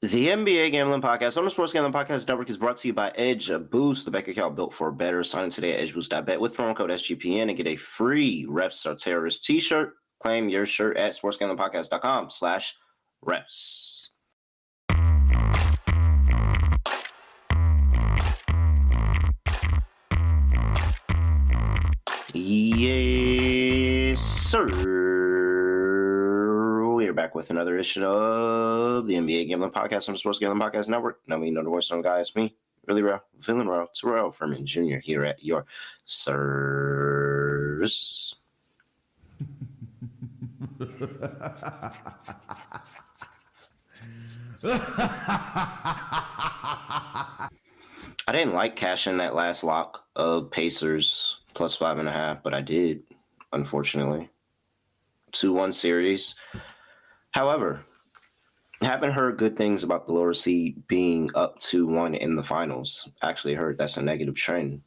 The NBA Gambling Podcast on the Sports Gambling Podcast Network is brought to you by Edge Boost, the bank account built for better. Sign in today at edgeboost.bet with promo code SGPN and get a free Reps Are Terrorists t-shirt. Claim your shirt at sportsgamblingpodcast.com/reps. Yes, sir. We're back with another edition of the NBA Gambling Podcast on the Sports Gambling Podcast Network. Now we know the voice on the guy. It's me, really real, feeling real, Terrell Furman Jr. here at your service. I didn't like cashing that last lock of Pacers plus 5.5, but I did, unfortunately. 2-1 series. However, I haven't heard good things about the lower seed being up 2-1 in the finals. Actually heard that's a negative trend.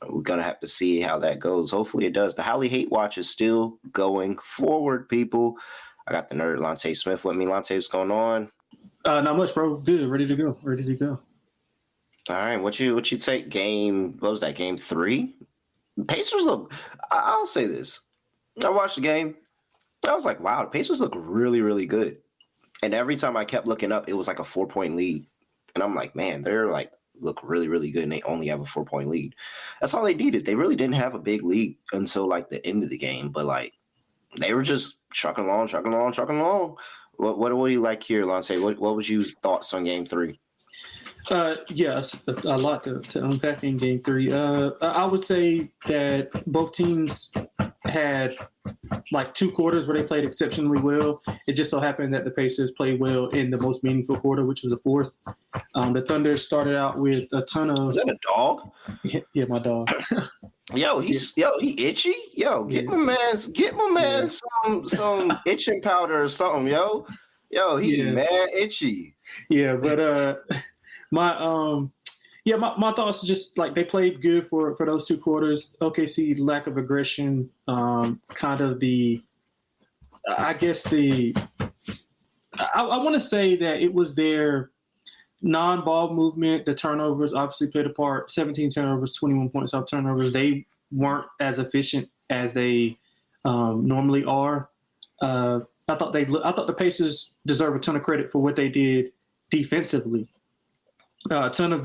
We're going to have to see how that goes. Hopefully it does. The Howley Hate Watch is still going forward, people. I got the nerd Lonte Smith with me. Lonte, what's going on? Not much, bro. Good. Ready to go. All right. What you take game 3? Pacers look, I'll say this. I watched the game. I was like, wow, the Pacers look really, really good. And every time I kept looking up, it was like a 4-point lead. And I'm like, man, they're like, look really, really good. And they only have a 4-point lead. That's all they needed. They really didn't have a big lead until like the end of the game. But like, they were just trucking along. What do we like here, Lonte? What was your thoughts on game 3? Yes, a lot to unpack in game 3. I would say that both teams had like 2 quarters where they played exceptionally well. It just so happened that the Pacers played well in the most meaningful quarter, which was the 4th. The Thunder started out with a ton of. Is that a dog? Yeah, my dog. He itchy. Get my man some itching powder or something, he mad itchy. Yeah, but my thoughts are just like they played good for those 2 quarters. OKC lack of aggression, I want to say that it was their non-ball movement. The turnovers obviously played a part. 17 turnovers, 21 points off turnovers. They weren't as efficient as they normally are. I thought the Pacers deserve a ton of credit for what they did defensively. A ton of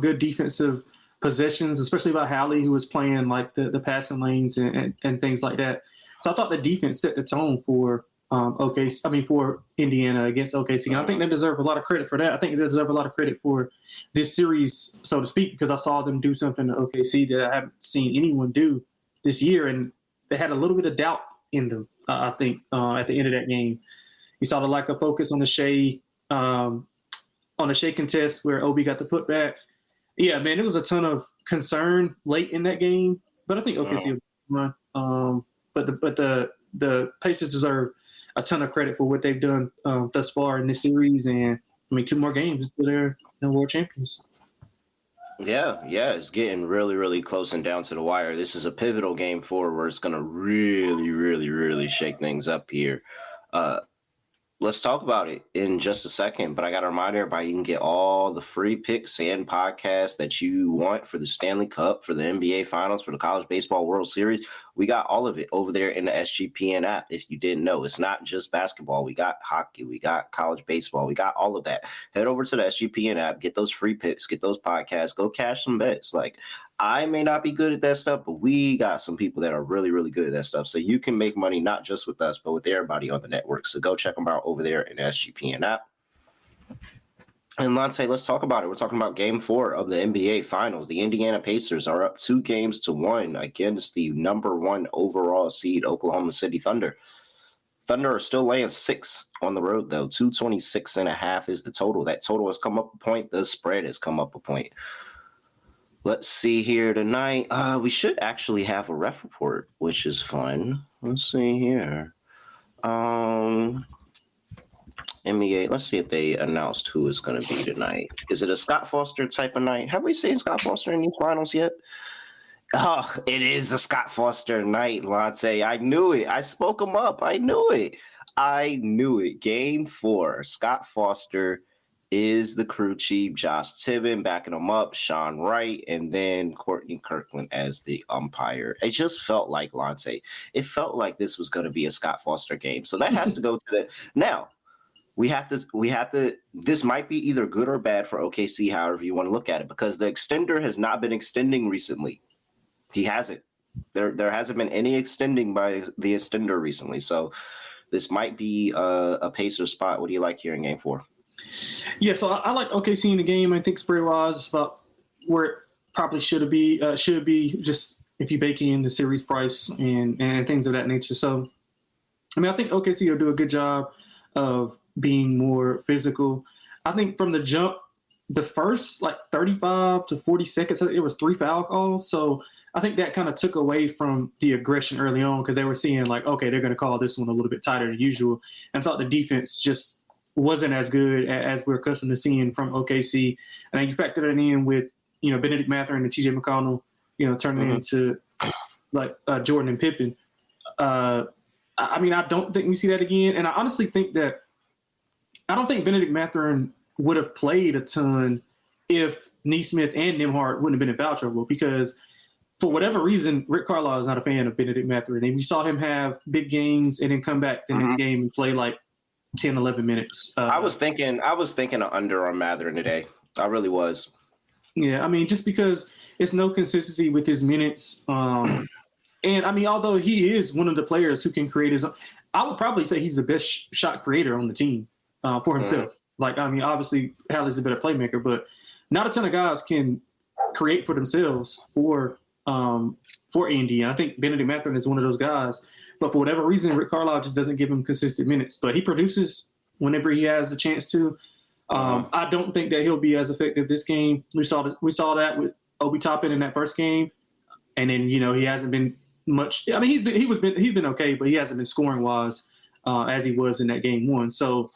good defensive possessions, especially by Howley, who was playing like the passing lanes and things like that. So I thought the defense set the tone for for Indiana against OKC. And I think they deserve a lot of credit for that. I think they deserve a lot of credit for this series, so to speak, because I saw them do something to OKC that I haven't seen anyone do this year, and they had a little bit of doubt in them. I think at the end of that game, you saw the lack of focus on the Shea. On the Shea contest where Obi got the putback. Yeah, man, it was a ton of concern late in that game, but I think OKC won. But the Pacers deserve a ton of credit for what they've done thus far in this series, and 2 more games until they're world champions. Yeah, it's getting really, really close and down to the wire. This is a pivotal game 4 where it's going to really, really, really shake things up here. Let's talk about it in just a second, but I got to remind everybody you can get all the free picks and podcasts that you want for the Stanley Cup, for the NBA Finals, for the College Baseball World Series. We got all of it over there in the SGPN app. If you didn't know, it's not just basketball. We got hockey. We got college baseball. We got all of that. Head over to the SGPN app, get those free picks, get those podcasts, go cash some bets. Like, I may not be good at that stuff, but we got some people that are really, really good at that stuff. So you can make money not just with us, but with everybody on the network. So go check them out over there in the SGPN app. And Lonte, let's talk about it. We're talking about game 4 of the NBA Finals. The Indiana Pacers are up 2-1 against the number 1 overall seed Oklahoma City Thunder. Thunder are still laying 6 on the road, though. 226.5 is the total. That total has come up a point. The spread has come up a point. Let's see here tonight. We should actually have a ref report, which is fun. Let's see here. NBA, let's see if they announced who is going to be tonight. Is it a Scott Foster type of night? Have we seen Scott Foster in these finals yet? Oh, it is a Scott Foster night, Lonte. I knew it. I spoke him up. I knew it. Game 4, Scott Foster Is the crew chief, Josh Tibbin backing him up, Sean Wright, and then Courtney Kirkland as the umpire. It just felt like Lonte. It felt like this was going to be a Scott Foster game. So that has to go to the now. We have to. This might be either good or bad for OKC, however you want to look at it, because the extender has not been extending recently. He hasn't. There hasn't been any extending by the extender recently. So this might be a pacer spot. What do you like here in Game 4? Yeah, so I like OKC in the game. I think spray wise is about where it probably should be. Just if you bake in the series price and things of that nature. So, I mean, I think OKC will do a good job of being more physical. I think from the jump, the first 35 to 40 seconds, it was 3 foul calls. So I think that kind of took away from the aggression early on because they were seeing okay, they're going to call this one a little bit tighter than usual, and thought the defense just wasn't as good as we're accustomed to seeing from OKC. And then you factor that in with, Benedict Mathurin and TJ McConnell, turning into Jordan and Pippen. I mean, I don't think we see that again. And I honestly think that I don't think Benedict Mathurin would have played a ton if Neesmith and Nembhard wouldn't have been in foul trouble because for whatever reason, Rick Carlisle is not a fan of Benedict Mathurin. And we saw him have big games and then come back the next game and play 10, 11 minutes. I was thinking of under on Mathurin today. I really was. Yeah, I mean, just because it's no consistency with his minutes. And, I mean, although he is one of the players who can create his own, I would probably say he's the best shot creator on the team for himself. Obviously, Hallie's a better playmaker, but not a ton of guys can create for themselves for Indy. And I think Benedict Mathurin is one of those guys. But for whatever reason, Rick Carlisle just doesn't give him consistent minutes. But he produces whenever he has the chance to. I don't think that he'll be as effective this game. We saw that with Obi Toppin in that first game, and then he hasn't been much. I mean, he's been okay, but he hasn't been scoring wise as he was in that game 1. So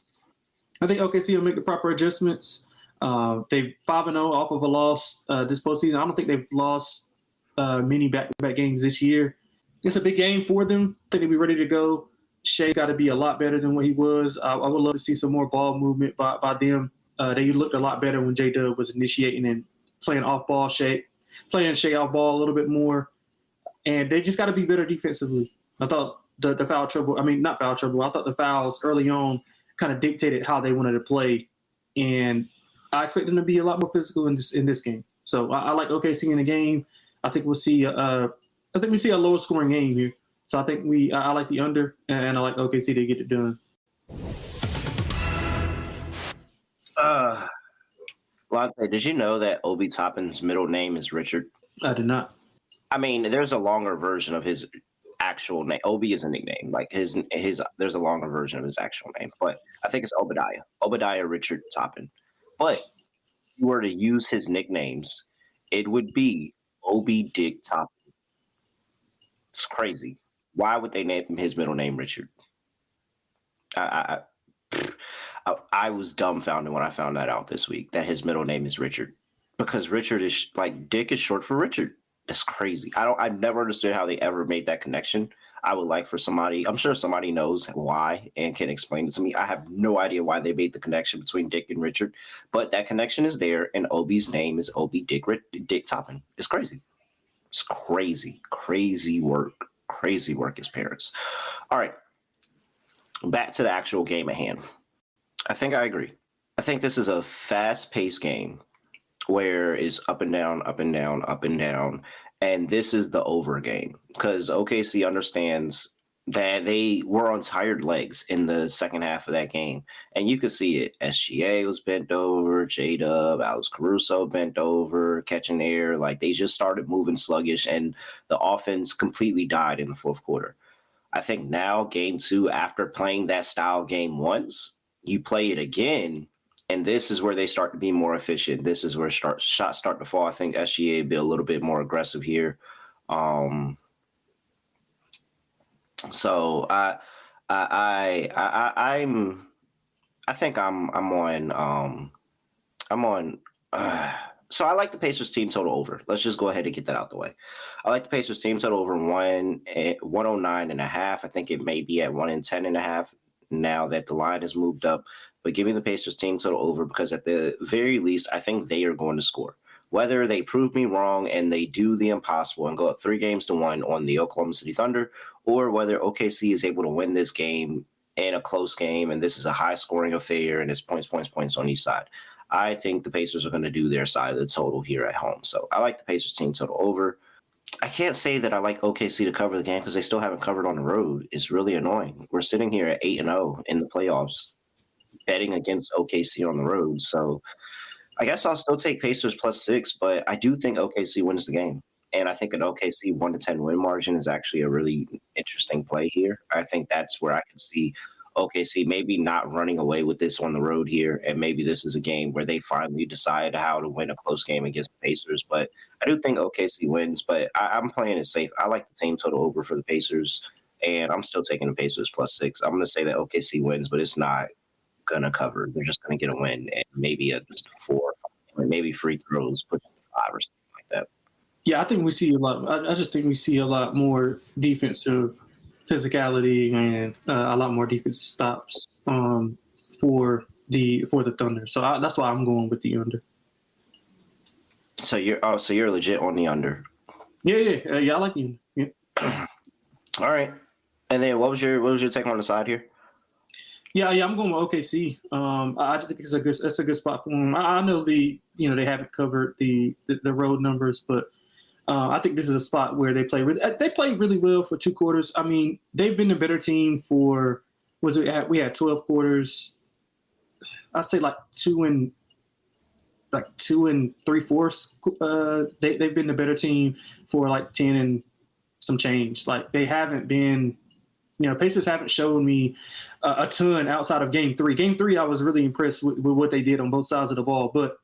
I think OKC will make the proper adjustments. They 5-0 off of a loss this postseason. I don't think they've lost many back-to-back games this year. It's a big game for them. I think they'll be ready to go. Shea got to be a lot better than what he was. I would love to see some more ball movement by them. They looked a lot better when J-Dub was initiating and playing off-ball playing Shea off-ball a little bit more. And they just got to be better defensively. I thought the foul trouble – I mean, not foul trouble. I thought the fouls early on kind of dictated how they wanted to play. And I expect them to be a lot more physical in this game. So I like OKC in the game. I think we'll see we see a lower scoring game here. So I think I like the under, and I like OKC to get it done. Lonte, did you know that Obi Toppin's middle name is Richard? I did not. I mean, there's a longer version of his actual name. Obi is a nickname. There's a longer version of his actual name, but I think it's Obadiah Richard Toppin. But if you were to use his nicknames, it would be Obi Dick Toppin. It's crazy. Why would they name his middle name Richard? I was dumbfounded when I found that out this week, that his middle name is Richard. Because Richard is Dick is short for Richard. That's crazy. I've never understood how they ever made that connection. I would like for somebody, I'm sure somebody knows why and can explain it to me. I have no idea why they made the connection between Dick and Richard, but that connection is there, and Obi's name is Obi Dick Toppin. It's crazy. It's crazy. Crazy work, his parents. All right. Back to the actual game at hand. I think I agree. I think this is a fast-paced game where it's up and down, up and down, up and down. And this is the over game because OKC understands that they were on tired legs in the second half of that game. And you could see it. SGA was bent over, J-Dub, Alex Caruso bent over, catching air. They just started moving sluggish, and the offense completely died in the fourth quarter. I think now, game 2, after playing that style game once, you play it again, and this is where they start to be more efficient. This is where shots start to fall. I think SGA will be a little bit more aggressive here. So I think I'm on. So I like the Pacers team total over. Let's just go ahead and get that out the way. I like the Pacers team total over 109.5. I think it may be at 110.5 now that the line has moved up. but give me the Pacers team total over because at the very least, I think they are going to score. Whether they prove me wrong and they do the impossible and go up 3-1 on the Oklahoma City Thunder, or whether OKC is able to win this game in a close game and this is a high-scoring affair and it's points on each side. I think the Pacers are going to do their side of the total here at home. So I like the Pacers team total over. I can't say that I like OKC to cover the game because they still haven't covered on the road. It's really annoying. We're sitting here at 8-0 in the playoffs, betting against OKC on the road. So I guess I'll still take Pacers +6, but I do think OKC wins the game. And I think an OKC 1-10 win margin is actually a really interesting play here. I think that's where I can see OKC maybe not running away with this on the road here. And maybe this is a game where they finally decide how to win a close game against the Pacers. But I do think OKC wins, but I'm playing it safe. I like the team total over for the Pacers, and I'm still taking the Pacers +6. I'm going to say that OKC wins, but it's not going to cover. They're just going to get a win and maybe a 4, maybe free throws, put 5 or something like that. Yeah, I think we see a lot. I just think we see a lot more defensive physicality and a lot more defensive stops for the Thunder. So that's why I'm going with the under. So you're legit on the under. Yeah. I like the under. Yeah. All right. And then what was your take on the side here? Yeah, I'm going with OKC. I just think it's a good spot for them. I know they haven't covered the road numbers, but I think this is a spot where they play really well for 2 quarters. I mean, they've been a better team for we had 12 quarters. I'd say like 2 and 3/4. They've been the better team for like 10 and some change. Like they haven't been. Pacers haven't shown me a ton outside of Game 3. Game 3, I was really impressed with what they did on both sides of the ball, but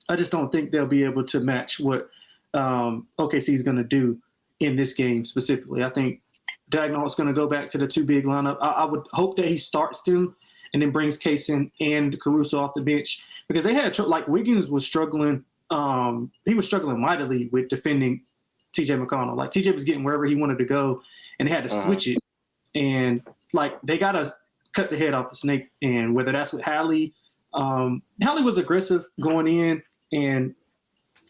I just don't think they'll be able to match what OKC is going to do in this game specifically. I think Dagnall's going to go back to the 2 big lineup. I would hope that he starts them and then brings Kaysen and Caruso off the bench because they had Wiggins was struggling. He was struggling mightily with defending TJ McConnell. Like TJ was getting wherever he wanted to go, and they had to switch it. And they got to cut the head off the snake. And whether that's with Hallie, Hallie was aggressive going in, and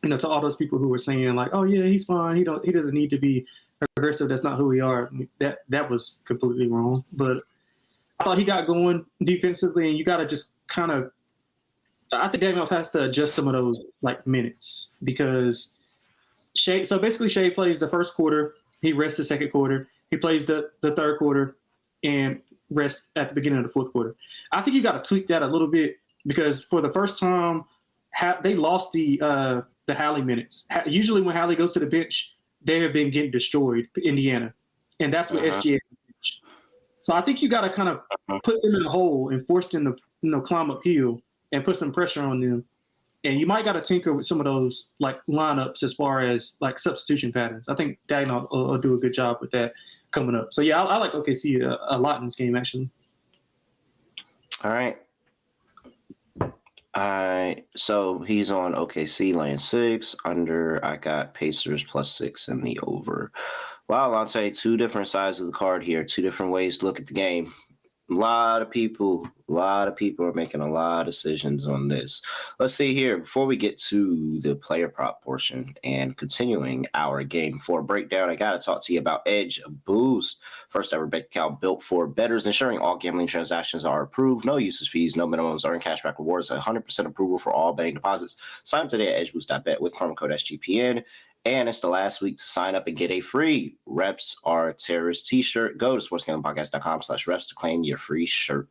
to all those people who were saying like, oh yeah, he's fine. He doesn't need to be aggressive. That's not who we are. That was completely wrong. But I thought he got going defensively, and you got to just kind of. I think Daniels has to adjust some of those minutes because Shea plays the first quarter. He rests the second quarter. He plays the third quarter and rests at the beginning of the fourth quarter. I think you got to tweak that a little bit because for the first time, they lost the Hallie minutes. Usually when Hallie goes to the bench, they have been getting destroyed, Indiana. And that's what SGA bench. So I think you got to kind of put them in a hole and force them to climb uphill and put some pressure on them. And you might got to tinker with some of those lineups as far as substitution patterns. I think Dagnall will do a good job with that coming up. So yeah, I like OKC a lot in this game actually. All right. So he's on OKC laying 6 under. I got Pacers +6 in the over. Wow, Lonte, 2 different sides of the card here, 2 different ways to look at the game. A lot of people are making a lot of decisions on this. Let's see here. Before we get to the player prop portion and continuing our Game 4 breakdown, I got to talk to you about Edge Boost. First ever bank account built for bettors, ensuring all gambling transactions are approved. No usage fees, no minimums, earn cashback rewards, 100% approval for all betting deposits. Sign up today at edgeboost.bet with promo code SGPN. And it's the last week to sign up and get a free Reps Are Terrorist t-shirt. Go to sportsgamblingpodcast.com/reps to claim your free shirt.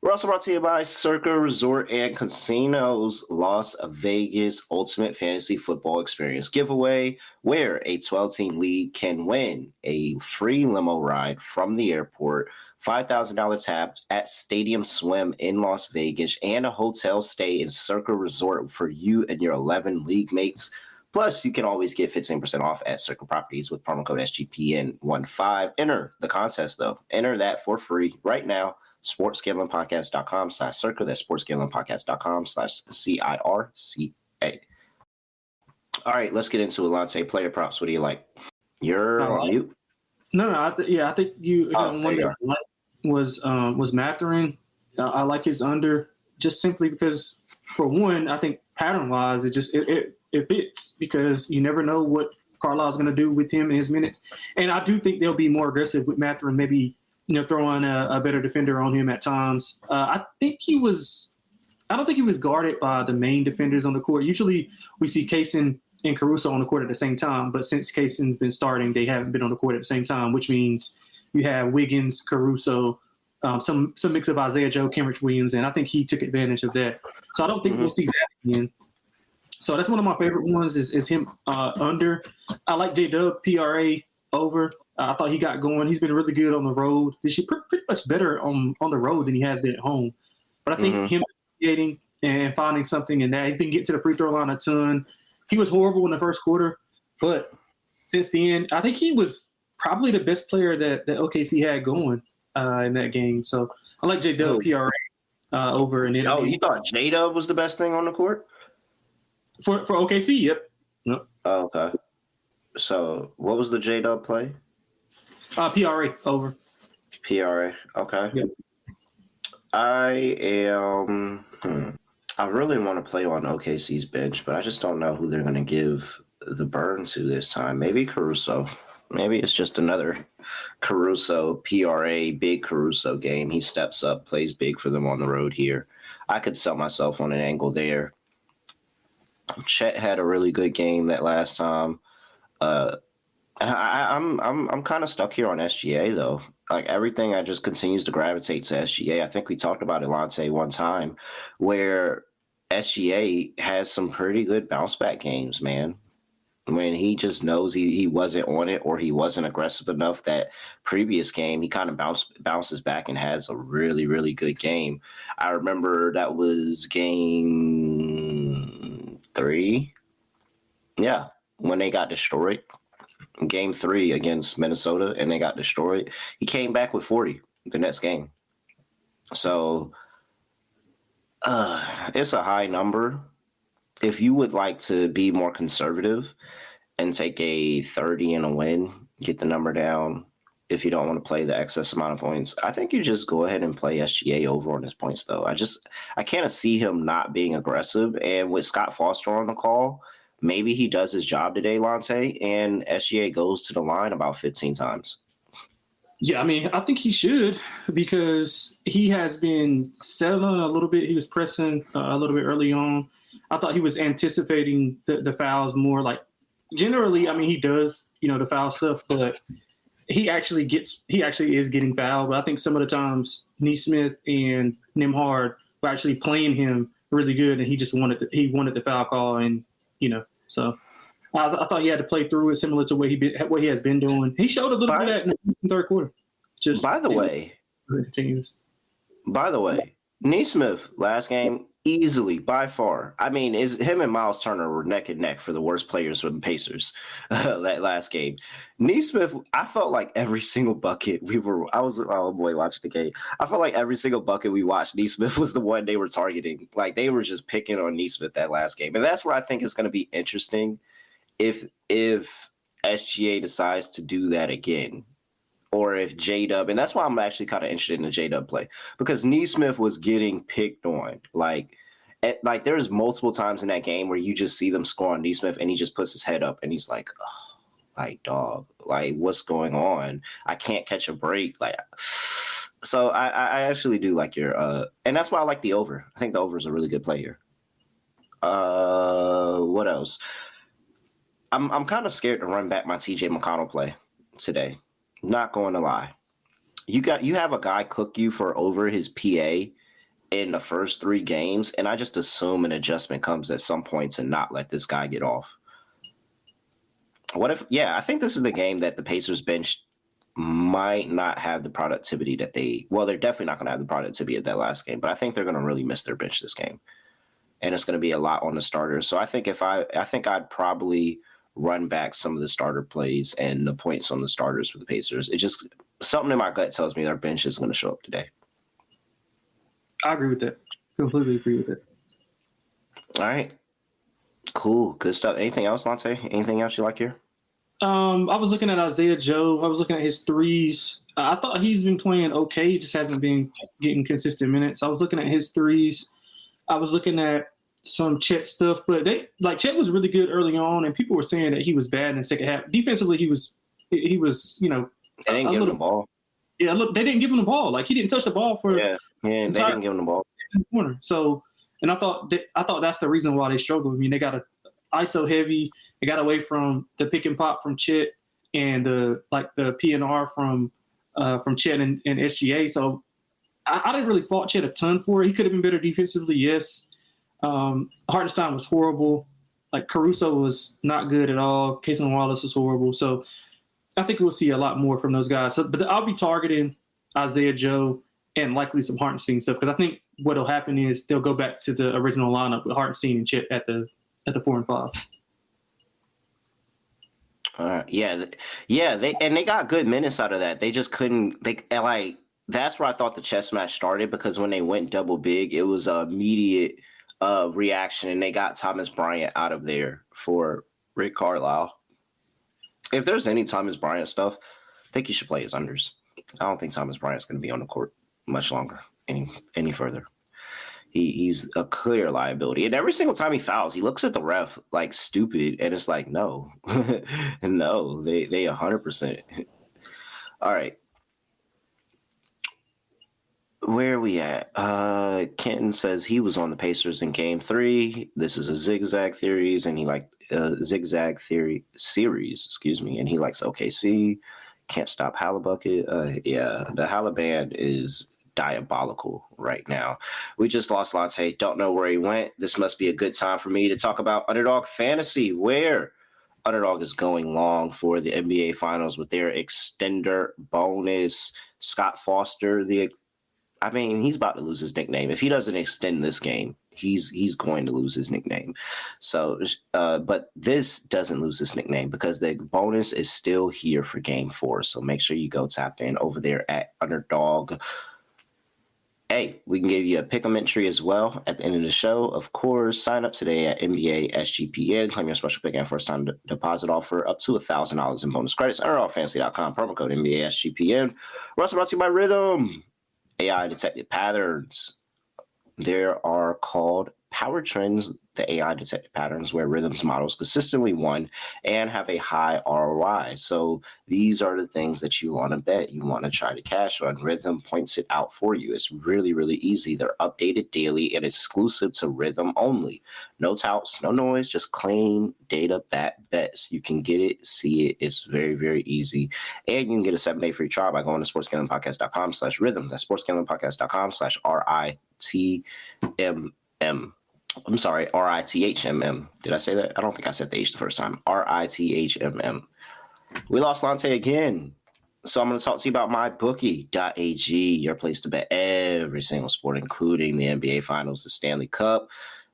We're also brought to you by Circa Resort and Casinos Las Vegas Ultimate Fantasy Football Experience giveaway, where a 12-team league can win a free limo ride from the airport, $5,000 tapped at Stadium Swim in Las Vegas, and a hotel stay in Circa Resort for you and your 11 league mates. Plus, you can always get 15% off at Circa Properties with promo code SGPN15. Enter the contest, though. Enter that for free right now. sportsgamblingpodcast.com/circa. That's sportsgamblingpodcast.com/CIRCA. All right, let's get into Lonte player props. What do you like? You're on mute. No, I think you. One that I liked was Mathurin. I like his under just simply because, for one, I think pattern-wise, it fits because you never know what Carlisle's going to do with him in his minutes. And I do think they'll be more aggressive with Mathurin, maybe throwing a better defender on him at times. I don't think he was guarded by the main defenders on the court. Usually we see Kaysen and Caruso on the court at the same time, but since Kaysen's been starting, they haven't been on the court at the same time, which means you have Wiggins, Caruso, some mix of Isaiah Joe, Kenrich Williams, and I think he took advantage of that. So I don't think we'll see that again. So that's one of my favorite ones is him under. I like J-Dub, PRA, over. I thought he got going. He's been really good on the road. This year, pretty much better on the road than he has been at home. But I think him creating and finding something in that, he's been getting to the free throw line a ton. He was horrible in the first quarter, but since the end, I think he was probably the best player that OKC had going in that game. So I like J-Dub, PRA, over. And then, you thought J-Dub was the best thing on the court? For OKC, yep. Oh, okay. So what was the J-Dub play? PRA, over. PRA, okay. Yep. I really want to play on OKC's bench, but I just don't know who they're going to give the burn to this time. Maybe Caruso. Maybe it's just another Caruso, PRA, big Caruso game. He steps up, plays big for them on the road here. I could sell myself on an angle there. Chet had a really good game that last time. I'm kind of stuck here on SGA though. Like everything, I just continues to gravitate to SGA. I think we talked about it, Lonte, one time, where SGA has some pretty good bounce back games, man. When he just knows he wasn't on it or he wasn't aggressive enough that previous game, he kind of bounces back and has a really, really good game. I remember that was game 3. Yeah, when they got destroyed. Game 3 against Minnesota, and they got destroyed. He came back with 40 the next game. So it's a high number. If you would like to be more conservative and take a 30 and a win, get the number down, if you don't want to play the excess amount of points, I think you just go ahead and play SGA over on his points, though. I can't see him not being aggressive. And with Scott Foster on the call, maybe he does his job today, Lonte, and SGA goes to the line about 15 times. Yeah, I mean, I think he should because he has been settling a little bit. He was pressing a little bit early on. I thought he was anticipating the fouls more. Like generally, I mean, he does, the foul stuff, but he actually is getting fouled. But I think some of the times Nesmith and Nembhard were actually playing him really good, and he just wanted the foul call, and so I thought he had to play through it, similar to what he has been doing. He showed a little bit of that in the third quarter. By the way, Nesmith last game easily by far. I mean, him and Miles Turner were neck and neck for the worst players for the Pacers that last game. Nesmith, I felt like every single bucket I was watching the game. I felt like every single bucket we watched, Nesmith was the one they were targeting. Like they were just picking on Nesmith that last game, and that's where I think it's going to be interesting if SGA decides to do that again. Or if J-Dub, and that's why I'm actually kind of interested in the J-Dub play, because Nesmith was getting picked on. Like there's multiple times in that game where you just see them score on Nesmith and he just puts his head up and he's like, oh, like, dog, like, what's going on? I can't catch a break. Like, so I actually do like your, and that's why I like the over. I think the over is a really good play here. What else? I'm kind of scared to run back my TJ McConnell play today. Not going to lie. You have a guy cook you for over his PA in the first 3 games, and I just assume an adjustment comes at some points and not let this guy get off. I think this is the game that the Pacers bench might not have the productivity that they're definitely not going to have the productivity of that last game, but I think they're going to really miss their bench this game. And it's going to be a lot on the starters. So I think I'd probably run back some of the starter plays and the points on the starters for the Pacers. It just something in my gut tells me their bench is going to show up today. I agree with that. Completely agree with it. All right. Cool. Good stuff. Anything else, Lonte? Anything else you like here? I was looking at Isaiah Joe. I was looking at his threes. I thought he's been playing okay. He just hasn't been getting consistent minutes. I was looking at his threes. I was looking at some Chet stuff, but Chet was really good early on, and people were saying that he was bad in the second half. Defensively, he was They didn't give him the ball. Yeah, look, they didn't give him the ball. Like he didn't touch the ball for they didn't give him the ball in the corner. So, and I thought that's the reason why they struggled. I mean, they got a ISO heavy. They got away from the pick and pop from Chet and the PNR from Chet and SGA. So I didn't really fault Chet a ton for it. He could have been better defensively, yes. Hartenstein was horrible. Like Caruso was not good at all. Casey Wallace was horrible. So I think we'll see a lot more from those guys. So, but I'll be targeting Isaiah Joe and likely some Hartenstein stuff because I think what'll happen is they'll go back to the original lineup with Hartenstein and Chet at the 4 and 5. They got good minutes out of that. They just couldn't. That's where I thought the chess match started because when they went double big, it was an immediate reaction, and they got Thomas Bryant out of there for Rick Carlisle. If there's any Thomas Bryant stuff, I think you should play his unders. I don't think Thomas Bryant's going to be on the court much longer, any further. He's a clear liability. And every single time he fouls, he looks at the ref like stupid. And it's like, no, no, they 100%. All right. Where are we at? Kenton says he was on the Pacers in game 3. This is a zigzag theories, and he liked zigzag theory series, and he likes OKC. Can't stop Hallibucket. The Halliband is diabolical right now. We just lost Lonte. Don't know where he went. This must be a good time for me to talk about Underdog Fantasy, where Underdog is going long for the NBA Finals with their extender bonus. Scott Foster, he's about to lose his nickname. If he doesn't extend this game, he's going to lose his nickname. So, but this doesn't lose his nickname because the bonus is still here for game 4. So make sure you go tap in over there at Underdog. Hey, we can give you a pick 'em entry as well at the end of the show. Of course, sign up today at NBA SGPN. Claim your special pick and first time deposit offer up to $1,000 in bonus credits. UnderdogFantasy.com, promo code NBA SGPN. We're also brought to you by Rhythm. AI detected patterns. There are called power trends, the AI detected patterns where Rhythm's models consistently won and have a high ROI. So these are the things that you want to bet. You want to try to cash on. Rhythm points it out for you. It's really, really easy. They're updated daily and exclusive to Rhythm only. No touts, no noise, just clean data bets. You can get it, see it. It's very, very easy. And you can get a 7-day free trial by going to sportsgamblingpodcast.com/rhythm. That's sportsgamblingpodcast.com/RITHMM. I'm sorry, RITHMM. Did I say that? I don't think I said the H the first time. RITHMM. We lost Lonte again. So I'm going to talk to you about mybookie.ag, your place to bet every single sport, including the NBA Finals, the Stanley Cup.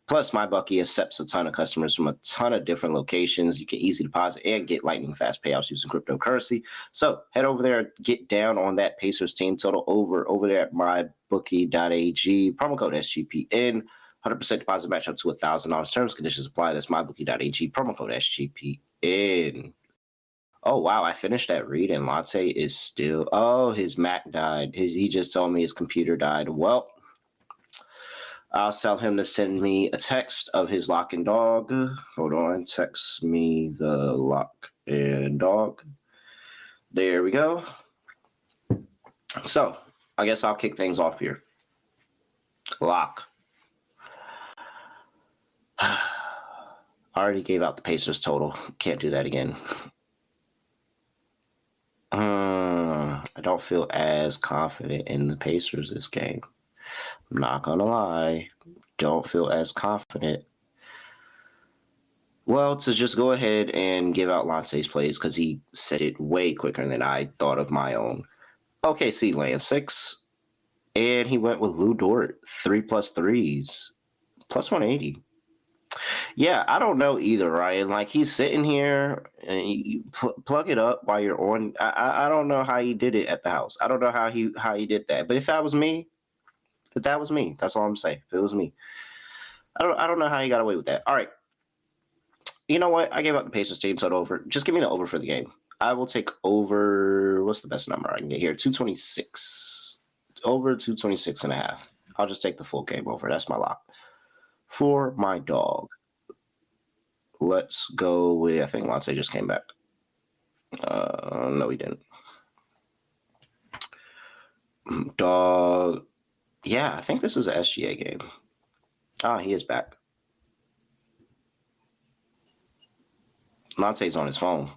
Plus, MyBookie accepts a ton of customers from a ton of different locations. You can easy deposit and get lightning fast payouts using cryptocurrency. So head over there, get down on that Pacers team total over there at mybookie.ag. Promo code SGPN. 100% deposit match up to $1,000. Terms conditions apply. That's mybookie.ag. Promo code SGPN. Oh, wow. I finished that read and Lonte is still... Oh, his Mac died. He just told me his computer died. Well, I'll tell him to send me a text of his lock and dog. Hold on. Text me the lock and dog. There we go. So, I guess I'll kick things off here. Lock. I already gave out the Pacers total. Can't do that again. I don't feel as confident in the Pacers this game. I'm not going to lie. Don't feel as confident. Well, to just go ahead and give out Lonte's plays because he said it way quicker than I thought of my own. OKC land 6. And he went with Lou Dort, 3+3s, plus 180. Yeah, I don't know either, Ryan. Like he's sitting here and you plug it up while you're on. I don't know how he did it at the house. I don't know how he did that. But if that was me, that's all I'm saying. If it was me, I don't know how he got away with that. All right. You know what? I gave up the Pacers team total over. Just give me the over for the game. I will take over. What's the best number I can get here? 226. Over 226 and a half. I'll just take the full game over. That's my lock. For my dog, let's go with, I think Lonte just came back. No, he didn't. Dog. Yeah, I think this is an SGA game. He is back. Lonte's on his phone.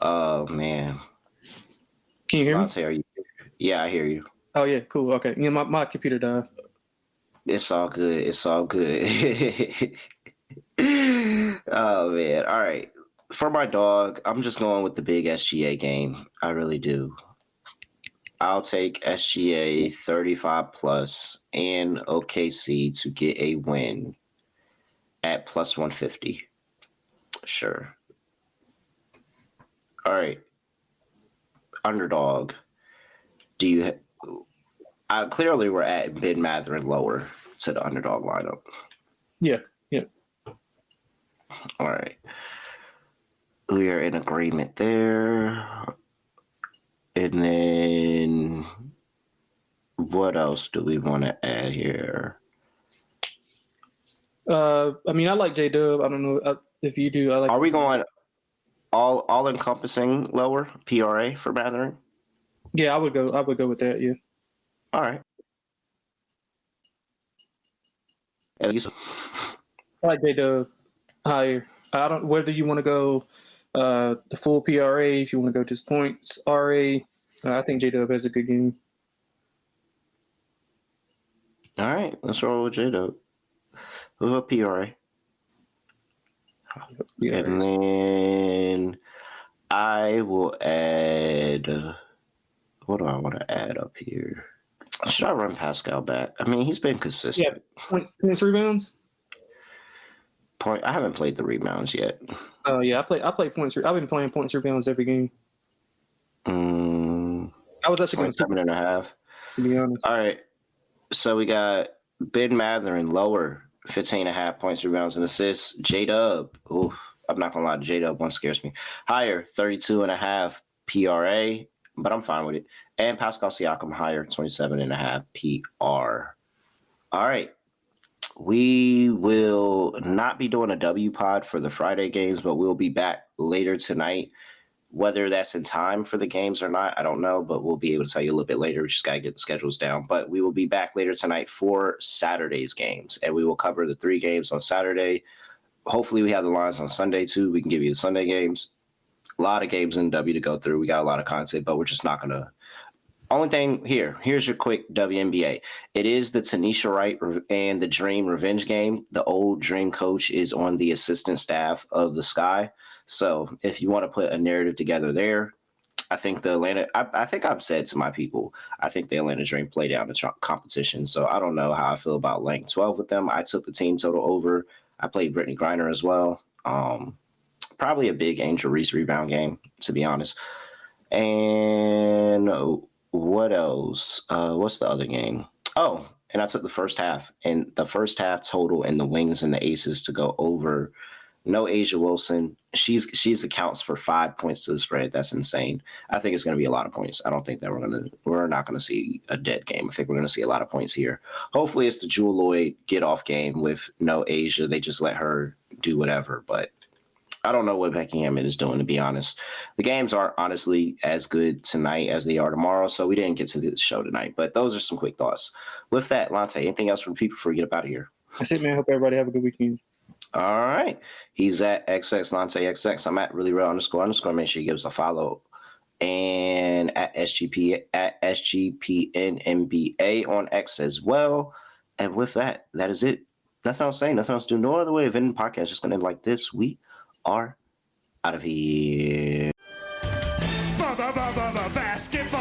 Oh, man. Can you hear Lonte, are you? Yeah, I hear you. Oh, yeah, cool. Okay. Yeah, my computer died. It's all good. It's all good. Oh, man. All right. For my dog, I'm just going with the big SGA game. I really do. I'll take SGA 35 plus and OKC to get a win at plus 150. Sure. All right. Underdog. Do you clearly we're at Ben Mather and lower to the underdog lineup. Yeah. All right. We are in agreement there. And then what else do we want to add here? I mean, I like J-Dub. I don't know if you do. Are we going all encompassing lower PRA for Mathering? Yeah, I would go with that. Yeah. All right. At least I like J-Dub higher. I don't whether you want to go the full PRA, if you want to go just points RA. I think J-Dub has a good game. all right. Let's roll with J-Dub. Who's a PRA? Yeah, And then I will add. What do I want to add up here? Should I run Pascal back? I mean, he's been consistent. Yeah, points rebounds. I haven't played the rebounds yet. Oh yeah, I play points. I've been playing points rebounds every game. I was actually going 7.5. To be honest. All right. So we got Ben Matherin lower, 15.5 points, rebounds, and assists. J-Dub. I'm not gonna lie, J-Dub one scares me. Higher, 32.5 PRA, but I'm fine with it. And Pascal Siakam higher, 27.5 PR. All right. We will not be doing a W pod for the Friday games, but we'll be back later tonight. Whether that's in time for the games or not, I don't know, but we'll be able to tell you a little bit later. We just got to get the schedules down. But we will be back later tonight for Saturday's games, and we will cover the 3 games on Saturday. Hopefully we have the lines on Sunday, too. We can give you the Sunday games. A lot of games in W to go through. We got a lot of content, but we're just not going to. Only thing here's your quick WNBA. It is the Tanisha Wright and the Dream revenge game. The old Dream coach is on the assistant staff of the Sky. So if you want to put a narrative together there, I think the Atlanta, I think I've said to my people, I think the Atlanta Dream play down the competition. So I don't know how I feel about laying 12 with them. I took the team total over. I played Brittany Griner as well. Probably a big Angel Reese rebound game, to be honest. And what else? What's the other game? Oh, and I took the first half, and the first half total and the wings and the aces to go over. No Asia Wilson. She's accounts for 5 points to the spread. That's insane. I think it's going to be a lot of points. I don't think that we're not going to see a dead game. I think we're going to see a lot of points here. Hopefully it's the Jewel Lloyd get off game with no Asia. They just let her do whatever, but I don't know what Becky Hammond is doing, to be honest. The games aren't honestly as good tonight as they are tomorrow, so we didn't get to the show tonight. But those are some quick thoughts. With that, Lonte, anything else from people before we get up out of here? That's it, man. Hope everybody have a good weekend. All right. He's at XX Lonte XX. I'm at really real __. Make sure you give us a follow. And at SGPN NBA on X as well. And with that, that is it. Nothing else to say, nothing else to do. No other way of ending the podcast. Just going to end like this. We are out of here. Basketball.